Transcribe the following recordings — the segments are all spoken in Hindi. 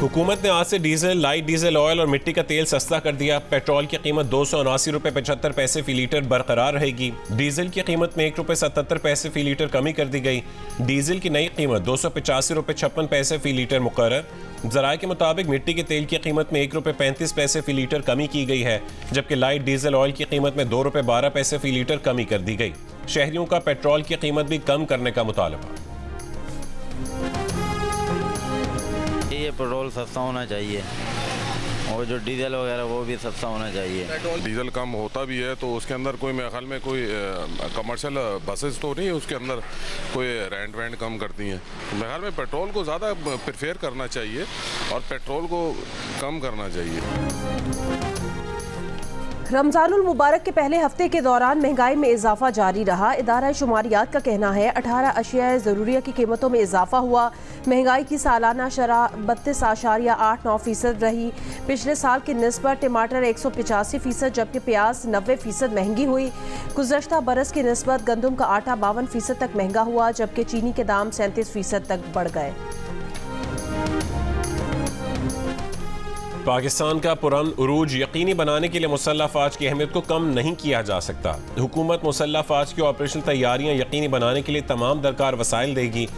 हुकूमत ने आज से डीजल, लाइट डीजल ऑयल और मिट्टी का तेल सस्ता कर दिया। पेट्रोल की कीमत 279.75 रुपये फी लीटर बरकरार रहेगी। डीजल की कीमत में 1.77 रुपये फी लीटर कमी कर दी गई। डीजल की नई कीमत 285.56 रुपये फी लीटर मुकर्रर। ज़राए के मुताबिक मिट्टी के तेल की कीमत में 1.35 रुपये फी लीटर कमी की गई है, जबकि लाइट डीजल ऑयल की कीमत में 2.12 रुपये फी लीटर कमी कर दी गई। शहरियों का पेट्रोल की कीमत भी कम करने का मुतालबा। ये पेट्रोल सस्ता होना चाहिए और जो डीजल वगैरह वो भी सस्ता होना चाहिए। डीजल कम होता भी है तो उसके अंदर कोई मेरे ख्याल में कोई कमर्शियल बसेस तो नहीं, उसके अंदर कोई रेंट वेंट कम करती हैं। तो मेरे ख्याल में पेट्रोल को ज़्यादा प्रेफर करना चाहिए और पेट्रोल को कम करना चाहिए। रमज़ानुल मुबारक के पहले हफ्ते के दौरान महंगाई में इजाफा जारी रहा। इदारा शुमारियात का कहना है 18 अशिया ज़रूरिया की कीमतों में इजाफा हुआ। महंगाई की सालाना शरह 32.89% रही। पिछले साल की निस्बत टमाटर 185%, जबकि प्याज 90% महंगी हुई। गुज़श्ता बरस की निस्बत गंदम का आटा 52% तक महंगा हुआ, जबकि चीनी के दाम 37% तक बढ़ गए। पाकिस्तान का पुरअमन उरूज यकीनी बनाने के लिए मुसल्लह फ़ौज की अहमियत को कम नहीं किया जा सकता। हुकूमत मुसल्लह फ़ौज की ऑपरेशन तैयारियां यकीनी बनाने के लिए तमाम दरकार वसाइल देगी।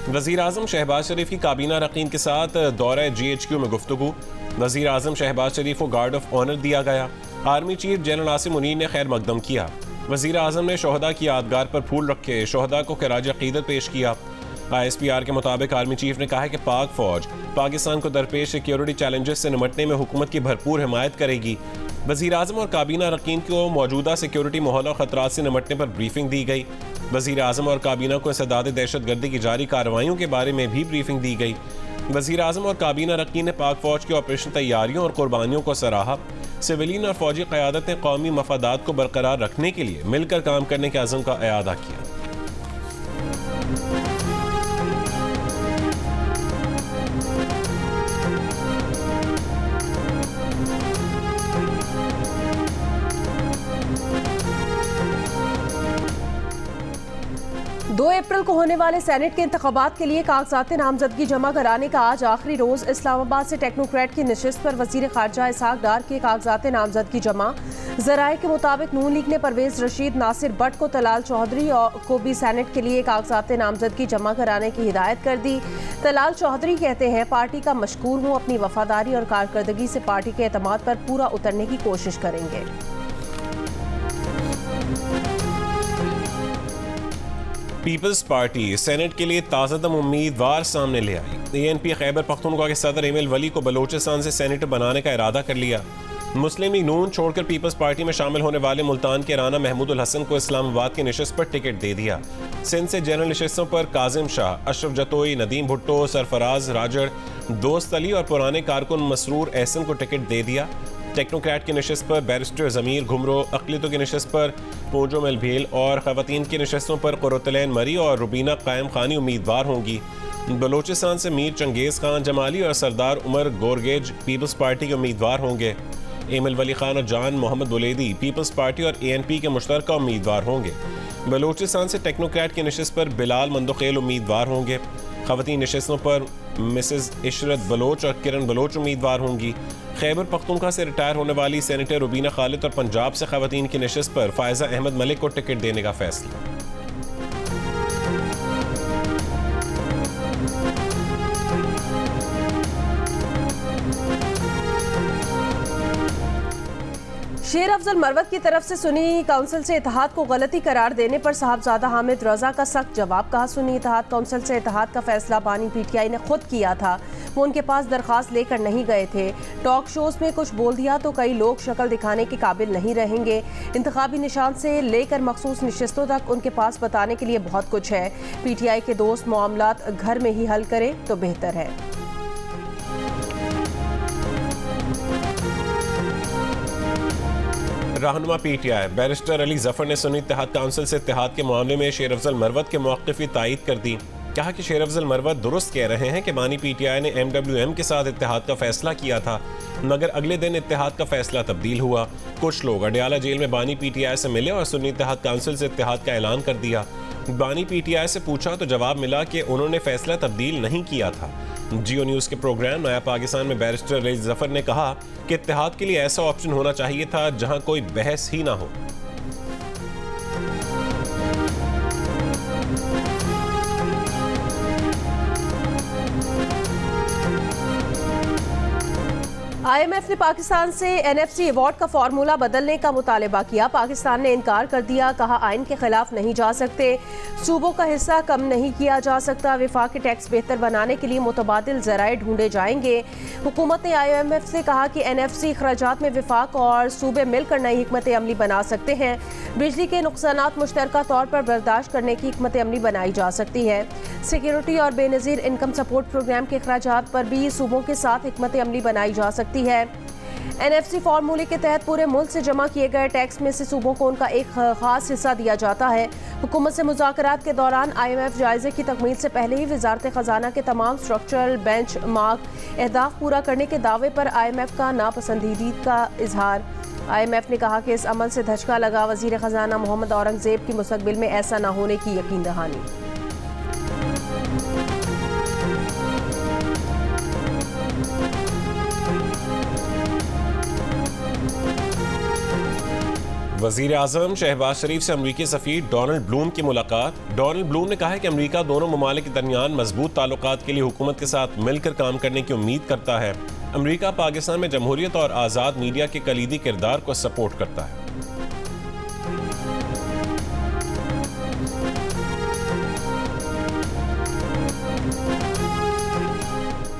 वज़ीर आज़म शहबाज शरीफ की काबीना रकीन के साथ दौरे GHQ में गुफ्तगू। वज़ीर आज़म शहबाज शरीफ को गार्ड ऑफ ऑनर दिया गया। Army chief general Asim Munir ने खैर मकदम किया। वज़ीर आज़म ने शोहदा की यादगार पर फूल रखे, शोहदा को खिराज अक़ीदत पेश किया। ISPR के मुताबिक आर्मी चीफ ने कहा है कि पाक फौज पाकिस्तान को दरपेश सिक्योरिटी चैलेंजेस से निपटने में हुकूमत की भरपूर हिमायत करेगी। वज़ीर आज़म और काबीना रकीन को मौजूदा सिक्योरिटी माहौल और ख़तरात से निपटने पर ब्रीफिंग दी गई। वज़ीर आज़म और काबीना को इंसदाद दहशतगर्दी की जारी कार्रवाइयों के बारे में भी ब्रीफिंग दी गई। वज़ीर आज़म और काबीना रकीन ने पाक फौज की ऑपरेशन तैयारियों और कुर्बानियों को सराहा। सिविलियन और फौजी क़यादत ने कौमी मफादात को बरकरार रखने के लिए मिलकर काम करने के अज़म का इआदा किया। अप्रैल को होने वाले सेनेट के इंतखाबात के लिए कागजात नामजदगी जमा कराने का आज आखिरी रोज। इस्लामाबाद से टेक्नोक्रेट की नशिस्त पर वजीर खारजा इसहाक डार के कागजात नामजदगी जमा। ज़राए के मुताबिक नून लीग ने परवेज रशीद, नासिर भट्ट को तलाल चौधरी को भी सेनेट के लिए कागजात नामजदगी जमा कराने की हिदायत कर दी। तलाल चौधरी कहते हैं, पार्टी का मशकूर हूँ, अपनी वफादारी और कारकर्दगी से पार्टी के एतमाद पर पूरा उतरने की कोशिश करेंगे। पीपल्स पार्टी सेनेट के लिए ताज़ादम उम्मीदवार सामने ले आई। ANP खैबर पख्तूनख्वा के सदर एमिल वली को बलोचिस्तान से सेनेटर बनाने का इरादा कर लिया। मुस्लिम लीग नून छोड़कर पीपल्स पार्टी में शामिल होने वाले मुल्तान के राना महमूदुल हसन को इस्लामाबाद की नशिस्त पर टिकट दे दिया। सिंध से जनरल नशिस्तों पर काजिम शाह, अशरफ जतोई, नदीम भुट्टो, सरफराज राजड़, दोस्त अली और पुराने कारकुन मसरूर एहसन को टिकट दे दिया। टेक्नोक्रेट की नशिस्त पर बैरिस्टर ज़मीर घुमरो, अक़लियतों की नशिस्त पर पोजो मेलभेल और ख़वातीन की नशिस्तों पर क़ुर्रतुलैन मरी और रुबीना कायम खानी उम्मीदवार होंगी। बलोचिस्तान से मीर चंगेज़ खान जमाली और सरदार उमर गोरगेज पीपल्स पार्टी के उम्मीदवार होंगे। एमिल वली खान और जान मोहम्मद बुलेदी पीपल्स पार्टी और ANP के मुश्तरका उम्मीदवार होंगे। बलोचिस्तान से टेक्नोक्रेट की नशिस्त पर बिलाल मंदोखेल उम्मीदवार होंगे। ख़वातीन नशिस्तों पर मिसेस इशरत बलोच और किरण बलोच उम्मीदवार होंगी। खैबर पख्तूनख्वा से रिटायर होने वाली सेनेटर रुबीना खालिद और पंजाब से ख़वातीन की नशिस्त पर फ़ायज़ा अहमद मलिक को टिकट देने का फैसला। शेर अफजल मरवत की तरफ से सुन्नी काउंसिल से इत्तेहाद को गलती करार देने पर साहबजादा हामिद रजा का सख्त जवाब। कहा, सुन्नी इत्तेहाद काउंसिल से इत्तेहाद का फैसला बानी PTI ने खुद किया था, वो उनके पास दरख्वास्त लेकर नहीं गए थे। टॉक शोज में कुछ बोल दिया तो कई लोग शक्ल दिखाने के काबिल नहीं रहेंगे। इंतखाबी निशान से लेकर मखसूस नशिस्तों तक उनके पास बताने के लिए बहुत कुछ है। PTI के दोस्त मामलात घर में ही हल करें तो बेहतर है। रहनुमा PTI बैरिस्टर अली जफर ने सुन्नी इत्तेहाद काउंसिल से इत्तेहाद के मामले में शेर अफजल मरवत के मौक़िफ़ की तायीद कर दी। कहा कि शेर अफजल मरवत दुरुस्त कह रहे हैं कि बानी PTI ने MWM के साथ इत्तेहाद का फैसला किया था, मगर अगले दिन इत्तेहाद का फैसला तब्दील हुआ। कुछ लोग अडयाला जेल में बानी PTI से मिले और सुन्नी इत्तेहाद काउंसिल से इत्तेहाद का ऐलान कर दिया। बानी PTI से पूछा तो जवाब मिला कि उन्होंने फैसला तब्दील नहीं किया था। जियो न्यूज़ के प्रोग्राम नया पाकिस्तान में बैरिस्टर रईस जफर ने कहा कि इत्तेहाद के लिए ऐसा ऑप्शन होना चाहिए था जहां कोई बहस ही ना हो। IMF ने पाकिस्तान से NFC अवार्ड का फार्मूला बदलने का मुतालबा किया। पाकिस्तान ने इनकार कर दिया, कहा आइन के खिलाफ नहीं जा सकते, सूबों का हिस्सा कम नहीं किया जा सकता, वफाकी टैक्स बेहतर बनाने के लिए मुतबादिल ज़राए ढूंढे जाएंगे। हुकूमत ने IMF से कहा कि NFC अखराजात में वफाक और सूबे मिलकर नई हिकमत अमली बना सकते हैं। बिजली के नुकसानात मुश्तरका तौर पर बर्दाश्त करने की हिकमत अमली बनाई जा सकती है। सिक्योरिटी और बेनज़ीर इनकम सपोर्ट प्रोग्राम के अखराजात पर भी सूबों के साथ हिकमत अमली बनाई जा सकती है। NFC फार्मूले के तहत पूरे मुल्क से जमा किए गए टैक्स में से सूबों को उनका एक खास हिस्सा दिया जाता है। हुकूमत से मुज़ाकरात के दौरान IMF जायजे की तकमील से पहले ही वजारत ख़जाना के तमाम स्ट्रक्चरल बेंच मार्क अहदाफ पूरा करने के दावे पर IMF का नापसंदीदगी का इजहार। IMF ने कहा कि इस अमल से धचका लगा। वज़ीर ख़जाना मोहम्मद औरंगज़ेब की मुस्तक़बिल में ऐसा न होने की यकीन दहानी। वज़ीर आज़म शहबाज शरीफ से अमरीकी सफ़ीर डोनाल्ड ब्लूम की मुलाकात। डोनाल्ड ब्लूम ने कहा है कि अमरीका दोनों ममालिक के दरमियान मजबूत ताल्लुकात के लिए हुकूमत के साथ मिलकर काम करने की उम्मीद करता है। अमरीका पाकिस्तान में जमहूरियत और आज़ाद मीडिया के कलीदी किरदार को सपोर्ट करता है।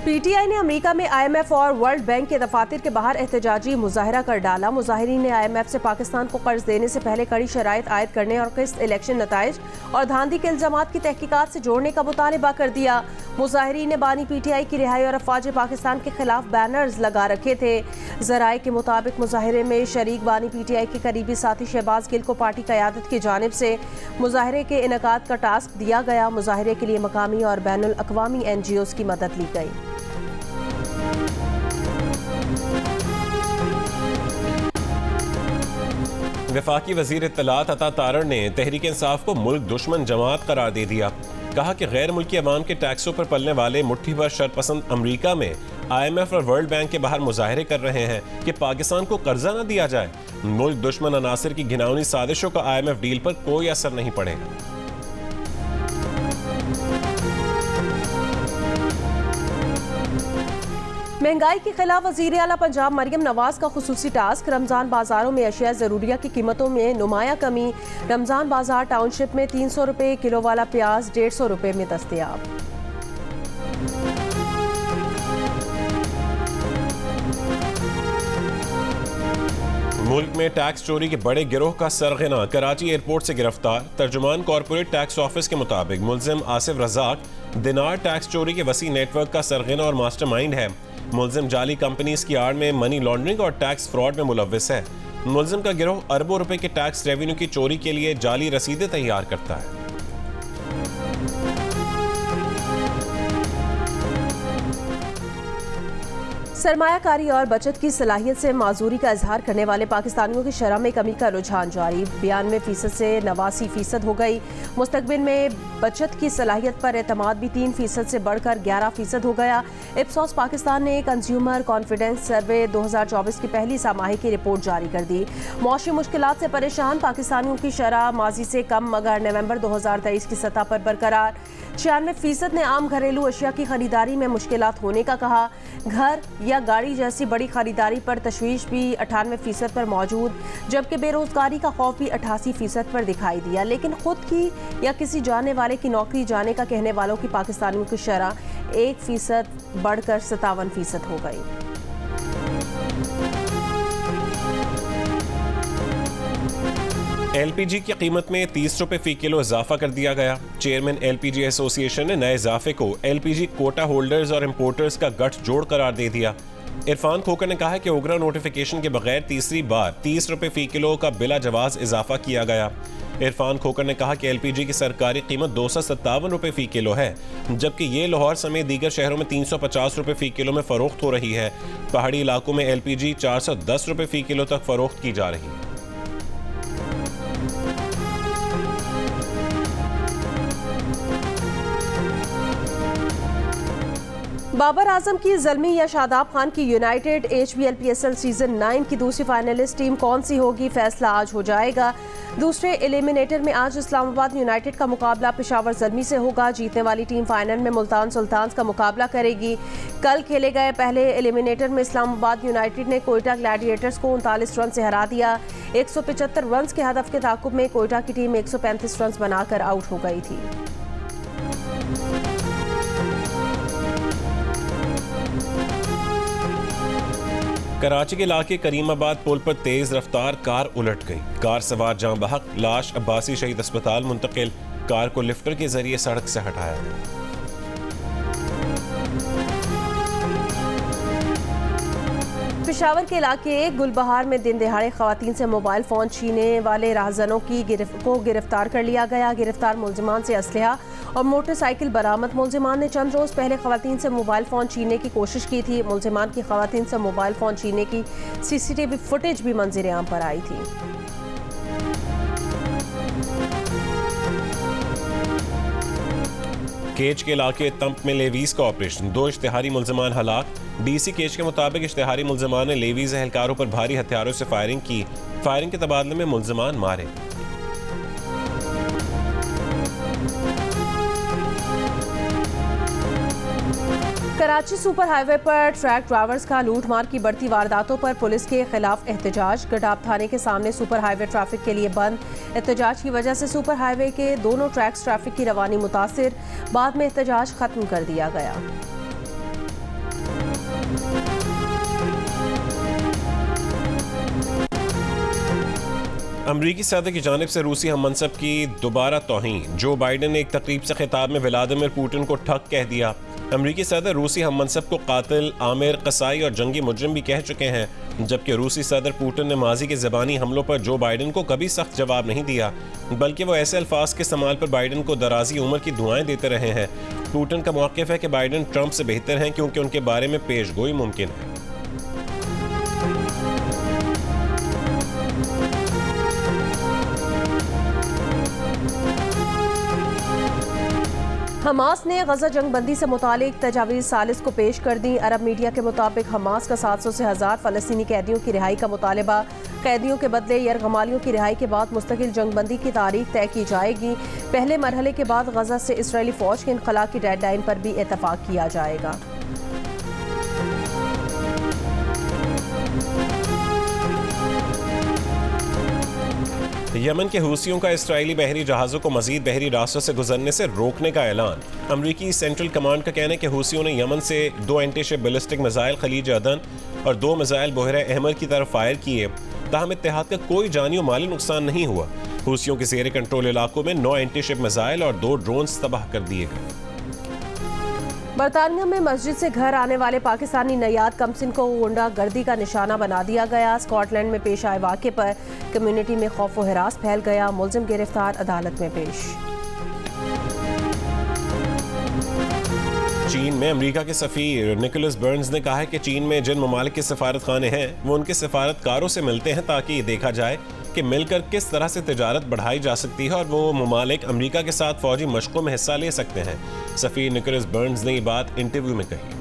PTI ने अमेरिका में IMF और वर्ल्ड बैंक के दफातर के बाहर एहतजाजी मुजाहरा कर डाला। मुजाहिरीन ने IMF से पाकिस्तान को कर्ज देने से पहले कड़ी शराइत आयद करने और किस्त इलेक्शन नताइज और धांधली के इल्जामात की तहकीकात से जोड़ने का मुतालबा कर दिया। मुजाहिरीन ने बानी PTI की रिहाई और अफवाज पाकिस्तान के खिलाफ बैनर्स लगा रखे थे। ज़राए के मुताबिक मुजाहरे में शरीक बानी PTI के करीबी साथी शहबाज गिल को पार्टी क़यादत की जानिब से मुजाहरे के इनेकाद का टास्क दिया गया। मुजाहरे के लिए मकामी और बैनुल अक़वामी NGOs की मदद ली गई। वफाकी वज़ीर इत्तलात अता तारड़ ने तहरीक इंसाफ को मुल्क दुश्मन जमात करार दे दिया। कहा कि गैर मुल्की अवाम के टैक्सों पर पलने वाले मुट्ठी भर शरपसंद अमरीका में IMF और वर्ल्ड बैंक के बाहर मुजाहरे कर रहे हैं कि पाकिस्तान को कर्जा न दिया जाए। मुल्क दुश्मन अनासिर की घिनौनी साजिशों का IMF डील पर कोई असर नहीं पड़ेगा। महंगाई के खिलाफ वज़ीर आला पंजाब मरियम नवाज का खुसूसी टास्क। रमज़ान बाजारों में अशिया ज़रूरिया की कीमतों में नुमाया कमी। रमज़ान बाजार टाउनशिप में 300 रुपये किलो वाला प्याज 150 रुपये में दस्तयाब। मुल्क में टैक्स चोरी के बड़े गिरोह का सरगना कराची एयरपोर्ट से गिरफ्तार। तर्जुमान कॉर्पोरेट टैक्स ऑफिस के मुताबिक मुल्जिम आसिफ रजाक दिनार टैक्स चोरी के वसी नेटवर्क का सरगना और मास्टरमाइंड है। मुल्जिम जाली कंपनीज की आड़ में मनी लॉन्ड्रिंग और टैक्स फ्रॉड में मुलव्विस है। मुल्जिम का गिरोह अरबों रुपए के टैक्स रेवेन्यू की चोरी के लिए जाली रसीदें तैयार करता है। सरमायाकारी और बचत की सलाहियत से माजूरी का इजहार करने वाले पाकिस्तानियों की शरह में कमी का रुझान जारी। 92% से 89% हो गई। मुस्तकबिल में बचत की सलाहियत पर एतमाद भी 3% से बढ़कर 11% हो गया। इप्सॉस पाकिस्तान ने कंज्यूमर कॉन्फिडेंस सर्वे 2024 की पहली सामाही की रिपोर्ट जारी कर दी। मौशी मुश्किलात से परेशान पाकिस्तानियों की शरह माजी से कम मगर नवंबर 2023 की सतह पर बरकरार। 96% ने आम घरेलू अशिया की खरीदारी में मुश्किलात होने का कहा। घर या गाड़ी जैसी बड़ी खरीदारी पर तशवीश भी 98% पर मौजूद, जबकि बेरोजगारी का खौफ भी 88% पर दिखाई दिया। लेकिन खुद की या किसी जानने वाले की नौकरी जाने का कहने वालों की पाकिस्तानियों की शरह 1% बढ़कर 57% हो गई। LPG की कीमत में 30 रुपये फी किलो इजाफा कर दिया गया। चेयरमैन LPG एसोसिएशन ने नए इजाफे को LPG कोटा होल्डर्स और इम्पोर्टर्स का गठजोड़ करार दे दिया। इरफान खोकर ने कहा कि ओगरा नोटिफिकेशन के बगैर तीसरी बार 30 रुपये फी किलो का बिला जवाज इजाफा किया गया। इरफान खोकर ने कहा कि LPG की सरकारी कीमत 257 रुपये फी किलो है, जबकि ये लाहौर समेत दीगर शहरों में 350 रुपये फी किलो में फरोख्त हो रही है। पहाड़ी इलाकों में LPG 410 रुपये फी किलो तक फरोख्त की जा रही है। बाबर आजम की ज़ल्मी या शादाब खान की यूनाइटेड HBL-PSL सीजन 9 की दूसरी फाइनलिस्ट टीम कौन सी होगी, फैसला आज हो जाएगा। दूसरे एलिमिनेटर में आज इस्लामाबाद यूनाइटेड का मुकाबला पेशावर ज़ल्मी से होगा। जीतने वाली टीम फाइनल में मुल्तान सुल्तान्स का मुकाबला करेगी। कल खेले गए पहले एलिमिनेटर में इस्लामाबाद यूनाइटेड ने कोयटा ग्लैडिएटर्स को 39 रन से हरा दिया। 175 रन के हदफ के ताकुब में कोयटा की टीम 135 रन बनाकर आउट हो गई थी। कराची के इलाके करीमाबाद पुल पर तेज रफ्तार कार उलट गई। कार सवार जां बहक, लाश अब्बासी शहीद अस्पताल मुंतकिल। कार को लिफ्टर के जरिए सड़क से हटाया गया। पेशावर के इलाके गुलबहार में दिन दिहाड़े खवातीन से मोबाइल फ़ोन छीनने वाले राहजनों को गिरफ्तार कर लिया गया। गिरफ्तार मुलजिमान से असलहा और मोटरसाइकिल बरामद। मुलजिमान ने चंद रोज़ पहले खवातीन से मोबाइल फ़ोन छीनने की कोशिश की थी। मुलजिमान की खवातीन से मोबाइल फ़ोन छीनने की CCTV फुटेज भी मंजर आम पर आई थी। केच के इलाके तंप में लेवीज का ऑपरेशन, 2 इश्तिहारी मुलजमान हलाक। DC केच के मुताबिक इश्तिहारी मुलजमान ने लेवीज एहलकारों पर भारी हथियारों से फायरिंग की। फायरिंग के तबादले में मुलजमान मारे। कराची सुपर हाईवे पर ट्रक ड्राइवर्स का लूटमार की बढ़ती वारदातों पर पुलिस के खिलाफ एहतजाज। गडाब थाने के सामने सुपर हाईवे ट्रैफिक के लिए बंद। एहतजाज की वजह से सुपर हाईवे के दोनों ट्रैक्स ट्रैफिक की रवानी मुतासिर। बाद में एहतजाज खत्म कर दिया गया। अमरीकी सदर की जानिब से रूसी हम मनसब की दोबारा तौहीन। जो बाइडन ने एक तकरीब से खिताब में व्लादिमीर पुतिन को ठग कह दिया। अमरीकी सदर रूसी हम मनसब को कातिल, आमिर, कसाई और जंगी मुजरिम भी कह चुके हैं, जबकि रूसी सदर पुतिन ने माजी के ज़बानी हमलों पर जो बाइडन को कभी सख्त जवाब नहीं दिया, बल्कि वो ऐसे अल्फाज के इस्तेमाल पर बाइडन को दराजी उम्र की दुआएं देते रहे हैं। पुतिन का मौक़िफ़ है कि बाइडन ट्रंप से बेहतर हैं क्योंकि उनके बारे में पेशगोई मुमकिन है। हमास ने गजा जंगबंदी से मुतालिक तजावीज़ सालिस को पेश कर दी। अरब मीडिया के मुताबिक हमास का 700 से 1000 फ़लस्तीनी कैदियों की रिहाई का मुतालबा। कैदियों के बदले यरगमालियों की रिहाई के बाद मुस्तकिल जंगबंदी की तारीख तय की जाएगी। पहले मरहले के बाद गजा से इसराइली फ़ौज के इनखला की डेडलाइन पर भी इत्तफाक किया जाएगा। यमन के हूसियों का इसराइली बहरी जहाज़ों को मजीद बहरी रास्तों से गुजरने से रोकने का ऐलान। अमरीकी सेंट्रल कमांड का कहना है कि हूसियों ने यमन से 2 एंटीशिप बैलिस्टिक मिसाइल खलीज अदन और 2 मिसाइल बहरा अहमर की तरफ फायर किए। ताहम इत्तेहाद का कोई जानी और माली नुकसान नहीं हुआ। हूसियों के ज़ेर कंट्रोल इलाकों में 9 एंटीशिप मिसाइल और 2 ड्रोन्स तबाह कर दिए गए। बरतानिया में मस्जिद से घर आने वाले पाकिस्तानी नयाद कमसिन को गुंडागर्दी का निशाना बना दिया गया। स्कॉटलैंड में पेश आए वाक़े पर कम्युनिटी में खौफ व हिरास फैल गया। मुलजिम गिरफ्तार, अदालत में पेश। चीन में अमेरिका के सफ़ीर निकोलस बर्न्स ने कहा है कि चीन में जिन ममालिक के सफारत खाने हैं वो उनके सफारतकारों से मिलते हैं ताकि ये देखा जाए कि मिलकर किस तरह से तिजारत बढ़ाई जा सकती है और वो ममालिक अमेरिका के साथ फौजी मशकों में हिस्सा ले सकते हैं। सफ़ीर निकोलस बर्न्स ने ये बात इंटरव्यू में कही।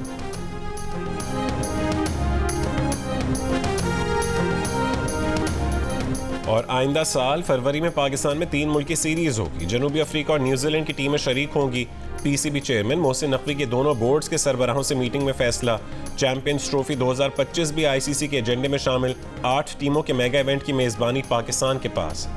और आइंदा साल फरवरी में पाकिस्तान में 3 मुल्की सीरीज होगी। जनूबी अफ्रीका और न्यूजीलैंड की टीमें शरीक होंगी। PCB चेयरमैन मोहसिन नकवी के दोनों बोर्ड्स के सरबराहों से मीटिंग में फैसला। चैंपियंस ट्रॉफी 2025 भी ICC के एजेंडे में शामिल। 8 टीमों के मेगा इवेंट की मेजबानी पाकिस्तान के पास।